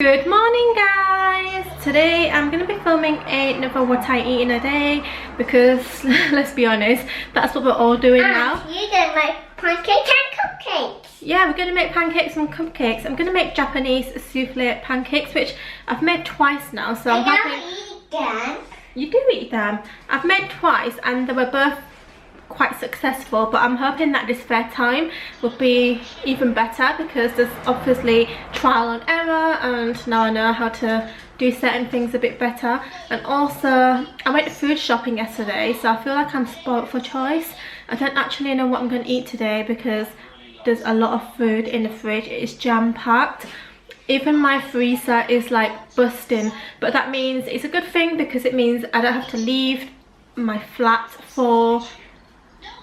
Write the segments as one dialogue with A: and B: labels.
A: Good morning guys! Today I'm going to be filming another what I eat in a day because let's be honest, that's what we're all doing now.
B: You're going to make pancakes and cupcakes.
A: Yeah, we're going to make pancakes and cupcakes. I'm going to make Japanese souffle pancakes, which I've made twice now, so I'm hoping...
B: eat them.
A: You do eat them. I've made twice and they were both quite successful, but I'm hoping that this third time will be even better because there's obviously trial and error, and now I know how to do certain things a bit better. And also I went food shopping yesterday, so I feel like I'm spoilt for choice. I don't actually know what I'm going to eat today because there's a lot of food in the fridge. It's jam-packed. Even my freezer is like busting, but that means it's a good thing because it means I don't have to leave my flat for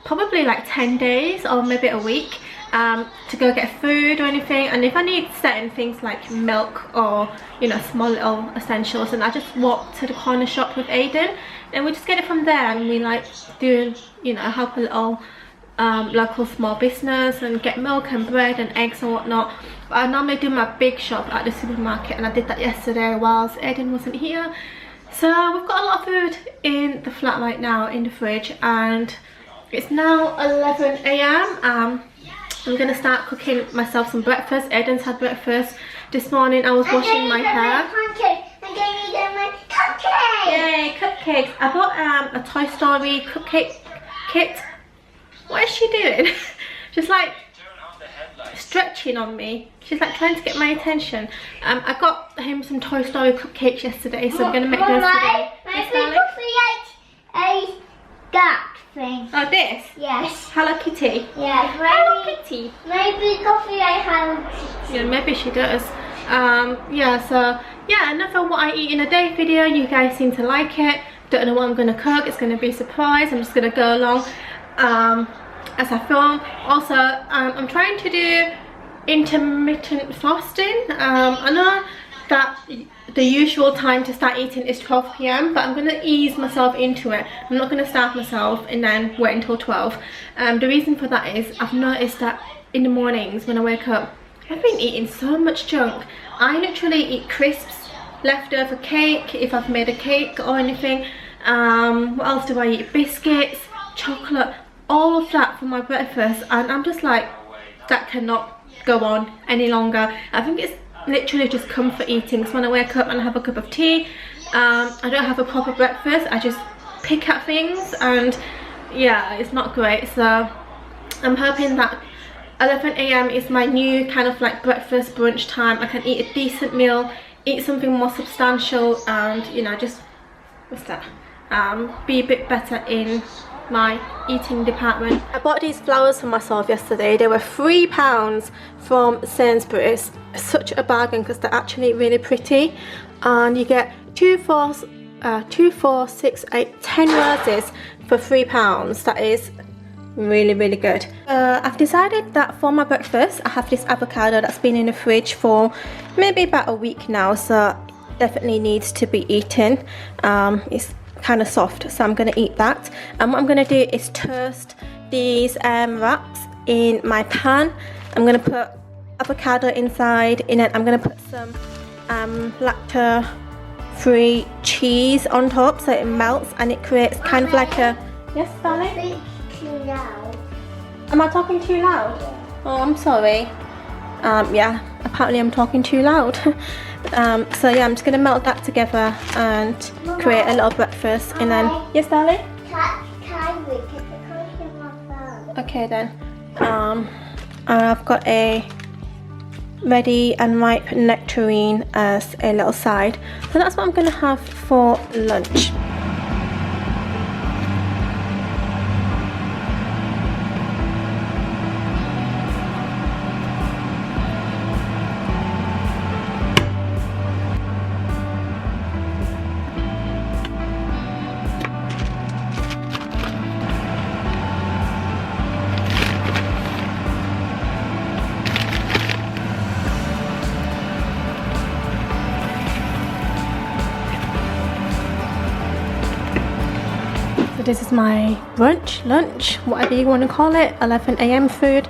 A: probably like 10 days or maybe a week to go get food or anything. And if I need certain things like milk or, you know, small little essentials, and I just walk to the corner shop with Aiden and we just get it from there, and we like do, you know, help a little local small business and get milk and bread and eggs and whatnot. But I normally do my big shop at the supermarket, and I did that yesterday whilst Aiden wasn't here. So we've got a lot of food in the flat right now in the fridge, and it's now 11 AM. I'm gonna start cooking myself some breakfast. Aiden's had breakfast this morning. I was washing my hair. Yay, cupcakes! I bought a Toy Story cupcake kit. What is she doing? She's like stretching on me. She's like trying to get my attention. I got him some Toy Story cupcakes yesterday, so I'm gonna make those today.
B: Thing.
A: Oh, this?
B: Yes.
A: Hello Kitty?
B: Yes.
A: Hello Kitty.
B: Maybe coffee I have.
A: Yeah, maybe she does. Yeah, so yeah, another what I eat in a day video. You guys seem to like it. Don't know what I'm gonna cook. It's gonna be a surprise. I'm just gonna go along as I film. Also, I'm trying to do intermittent fasting. I know that the usual time to start eating is 12 PM, but I'm going to ease myself into it. I'm not going to starve myself and then wait until 12. The reason for that is I've noticed that in the mornings when I wake up, I've been eating so much junk. I literally eat crisps, leftover cake if I've made a cake or anything. What else do I eat? Biscuits, chocolate, all of that for my breakfast, and I'm just like, that cannot go on any longer. I think it's literally just comfort eating, because when I wake up and I have a cup of tea, I don't have a proper breakfast. I just pick at things, and yeah, it's not great. So I'm hoping that 11 AM is my new kind of like breakfast brunch time. I can eat a decent meal, eat something more substantial, and you know, just what's that, be a bit better in my eating department. I bought these flowers for myself yesterday. They were £3 from Sainsbury's. Such a bargain because they're actually really pretty, and you get 2, 4, 6, 8, 10 roses for £3. That is really good. I've decided that for my breakfast I have this avocado that's been in the fridge for maybe about a week now, so definitely needs to be eaten. It's kind of soft, so I'm going to eat that. And what I'm going to do is toast these wraps in my pan. I'm going to put avocado inside, and then I'm going to put some lactose-free cheese on top, so it melts and it creates kind of like a... Yes, darling?
B: Too loud.
A: Am I talking too loud? Oh, I'm sorry. Yeah, apparently I'm talking too loud. So yeah, I'm just going to melt that together and create a little breakfast, and then... Yes, darling? Okay then. I've got a ready and ripe nectarine as a little side. So that's what I'm going to have for lunch. This is my brunch, lunch, whatever you want to call it, 11 AM food.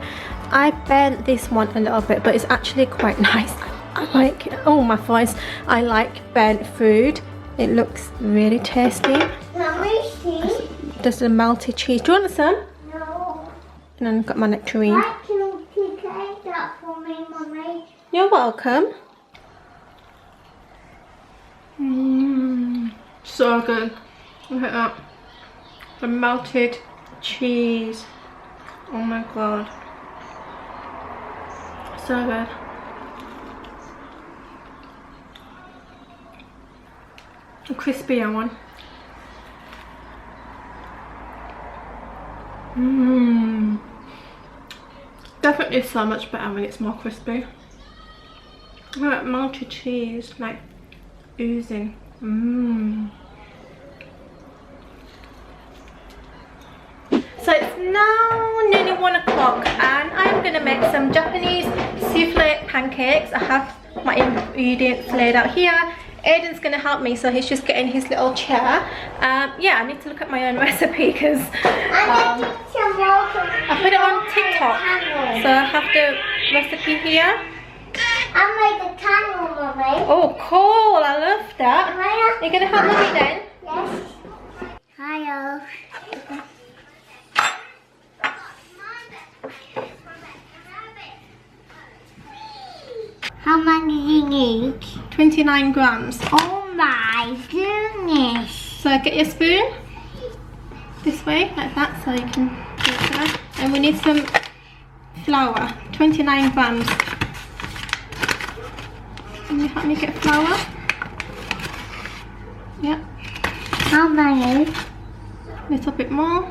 A: I burnt this one a little bit, but it's actually quite nice. I I like, oh my voice, I like burnt food. It looks really tasty.
B: Mommy, see?
A: There's a melted cheese. Do you want some?
B: No.
A: And then I've got my nectarine.
B: Why can you take that for me, Mommy?
A: You're welcome. Mmm, so good. Look at that. The melted cheese. Oh my god. So good. A crispier one. Mmm. Definitely so much better when it's more crispy. Look at melted cheese, like oozing. Mmm. So it's now nearly 1 o'clock and I'm going to make some Japanese souffle pancakes. I have my ingredients laid out here. Aiden's going to help me, so he's just getting his little chair. Yeah, I need to look at my own recipe because I put it on TikTok. So I have the recipe here.
B: I made a candle, Mommy.
A: Oh, cool. I love that. You're going to help me then?
B: Yes. Hi, how many do you need?
A: 29 grams.
B: Oh my goodness.
A: So get your spoon this way, like that, so you can do it there. And we need some flour, 29 grams. Can you help me get flour? Yeah.
B: How many?
A: A little bit more.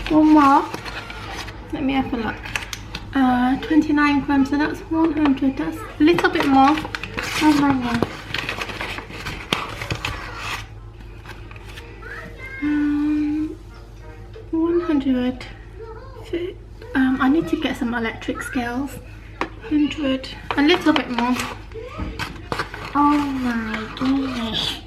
B: One more.
A: Let me have a look. 29 grams, so that's 100. That's a little bit more.
B: How many?
A: 100. I need to get some electric scales. 100. A little bit more.
B: Oh my goodness.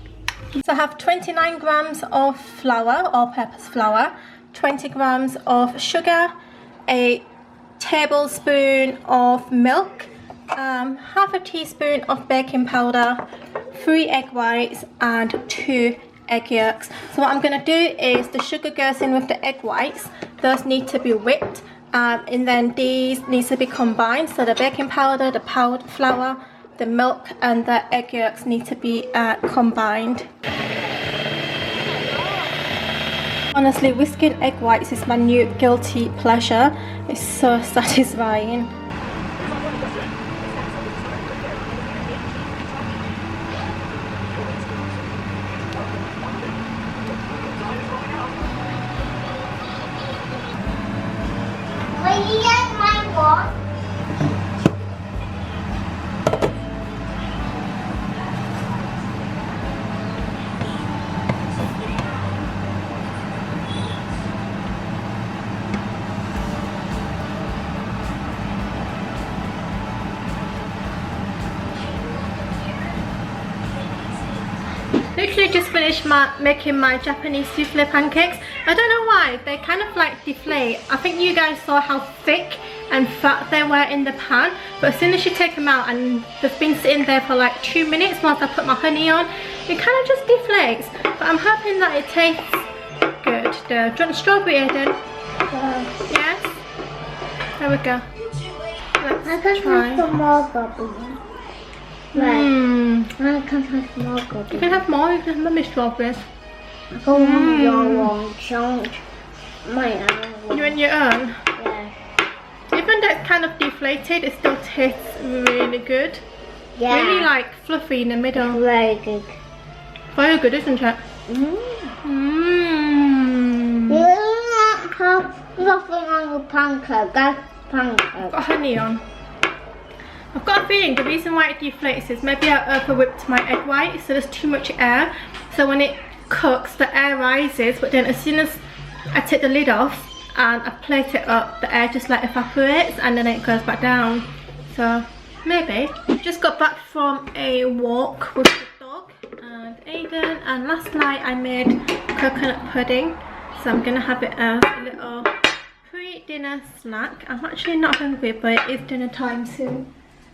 A: So I have 29 grams of flour, all-purpose flour, 20 grams of sugar, a tablespoon of milk, half a teaspoon of baking powder, 3 egg whites and 2 egg yolks. So what I'm going to do is the sugar goes in with the egg whites. Those need to be whipped, and then these needs to be combined. So the baking powder, the powdered flour, the milk and the egg yolks need to be combined. Honestly, whisking egg whites is my new guilty pleasure. It's so satisfying.
B: Will you get my box?
A: Literally just finished making my Japanese souffle pancakes. I don't know why, they kind of like deflate. I think you guys saw how thick and fat they were in the pan, but as soon as you take them out and they've been sitting there for like 2 minutes whilst I put my honey on, it kind of just deflates. But I'm hoping that it tastes good. Do you want strawberry, Aiden? Yes? There we go.
B: I can have some more goblins. Right. I can have more goblins.
A: You can have more, you can have mummy strawberries.
B: I don't want your one chunk. My own.
A: You want your own?
B: Yeah.
A: Even though it's kind of deflated, it still tastes really good.
B: Yeah.
A: Really like fluffy in the middle.
B: Very good.
A: Very good, isn't it?
B: You don't have nothing on the pancake. That's pancake.
A: I've got honey on. I've got a feeling the reason why it deflates is maybe I over whipped my egg white, so there's too much air. So when it cooks, the air rises, but then as soon as I take the lid off and I plate it up, the air just like evaporates and then it goes back down. So maybe. Just got back from a walk with the dog and Aiden, and last night I made coconut pudding, so I'm gonna have it as a little pre-dinner snack. I'm actually not hungry, but it is dinner time soon.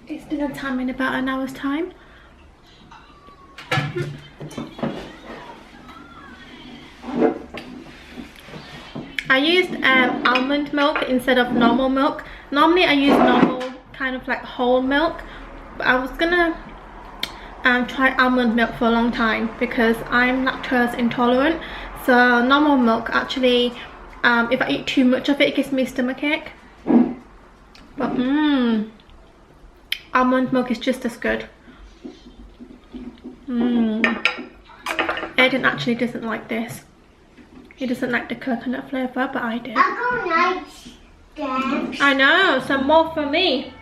A: It's dinner time in about an hour's time. I used almond milk instead of normal milk. Normally I use normal kind of like whole milk, but I was gonna try almond milk for a long time because I'm lactose intolerant. So normal milk actually, if I eat too much of it, it gives me stomachache. But almond milk is just as good. Aiden actually doesn't like this. He doesn't like the coconut flavour, but I do.
B: I don't like.
A: I know, so more for me.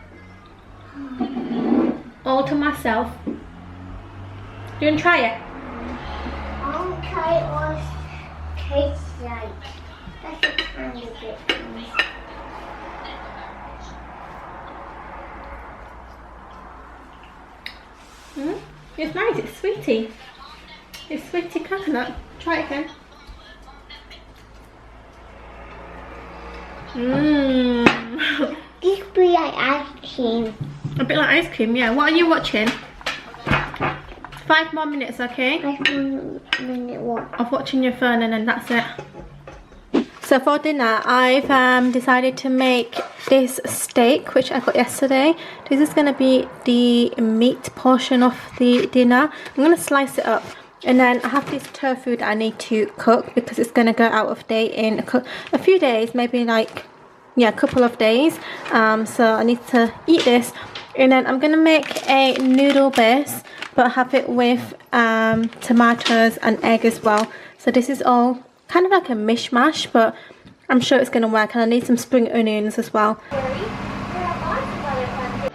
A: All to myself. You want to try it?
B: I want to try what it tastes like. That's a tiny bit.
A: It's nice, it's sweetie. It's sweetie coconut. Try it again.
B: This be like ice cream.
A: A bit like ice cream, yeah. What are you watching? 5 more minutes, okay?
B: 5 minute what?
A: Of watching your phone, and then that's it. So for dinner, I've decided to make this steak, which I got yesterday. This is going to be the meat portion of the dinner. I'm going to slice it up. And then I have this tofu that I need to cook because it's going to go out of date in a few days, maybe like, yeah, a couple of days. So I need to eat this. And then I'm going to make a noodle base, but have it with tomatoes and egg as well. So this is all kind of like a mishmash, but I'm sure it's going to work. And I need some spring onions as well.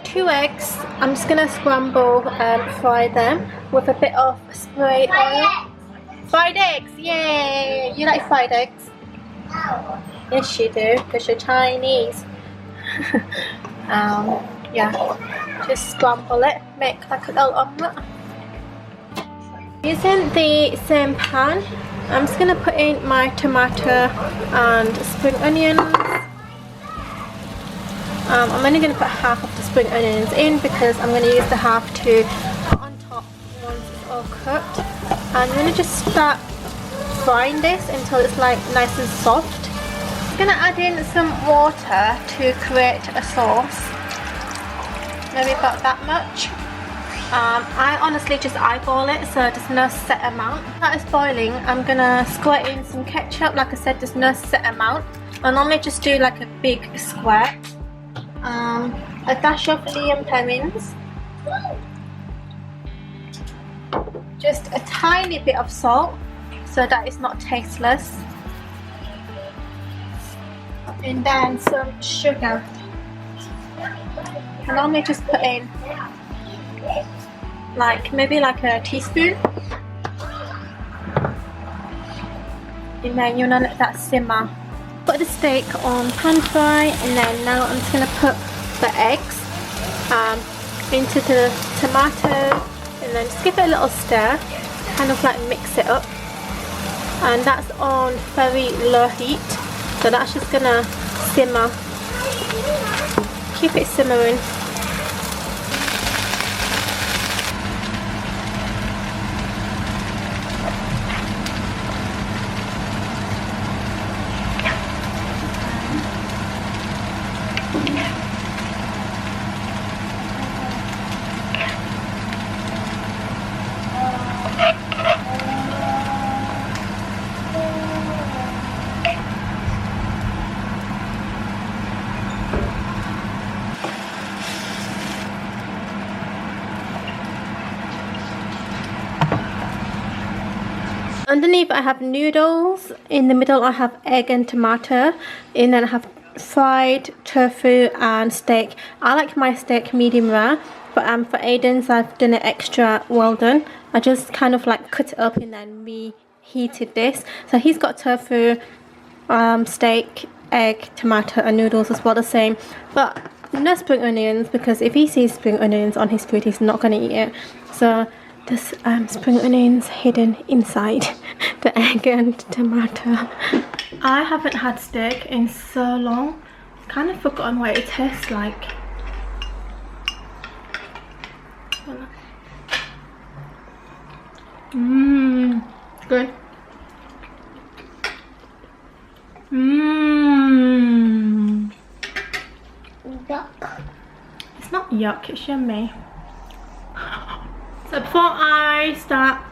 A: 2 eggs. I'm just going to scramble and fry them with a bit of spray oil. Fried eggs, yay! You like fried eggs?
B: No.
A: Yes you do, because you're Chinese. Yeah, just scramble it, make like a little omelette. Using the same pan, I'm just going to put in my tomato and spring onions. I'm only going to put half of the spring onions in because I'm going to use the half to put on top once it's all cooked. And I'm going to just start frying this until it's like nice and soft. I'm going to add in some water to create a sauce. Maybe about that much. I honestly just eyeball it, so there's no set amount. That is boiling. I'm going to squirt in some ketchup. Like I said, there's no set amount. I normally just do like a big squirt. A dash of Liam lemons, just a tiny bit of salt so that it's not tasteless, and then some sugar. I normally just put in like maybe like a teaspoon, and then you let that simmer. Put the steak on pan fry, and then now I'm just going to put the eggs into the tomato, and then just give it a little stir, kind of like mix it up, and that's on very low heat, so that's just going to simmer. Keep it simmering. Underneath I have noodles, in the middle I have egg and tomato, and then I have fried tofu and steak. I like my steak medium rare, but for Aiden's I've done it extra well done. I just kind of like cut it up and then reheated this. So he's got tofu, steak, egg, tomato and noodles as well, the same. But no spring onions, because if he sees spring onions on his food he's not going to eat it. So there's spring onions hidden inside the egg and tomato. I haven't had steak in so long. I've kind of forgotten what it tastes like. Mmm, good. Mmm.
B: Yuck.
A: It's not yuck, it's yummy. So before I start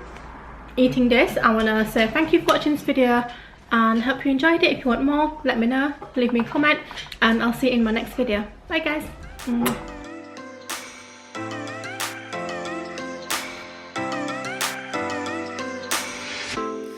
A: eating this, I want to say thank you for watching this video and hope you enjoyed it. If you want more, let me know, leave me a comment, and I'll see you in my next video. Bye guys.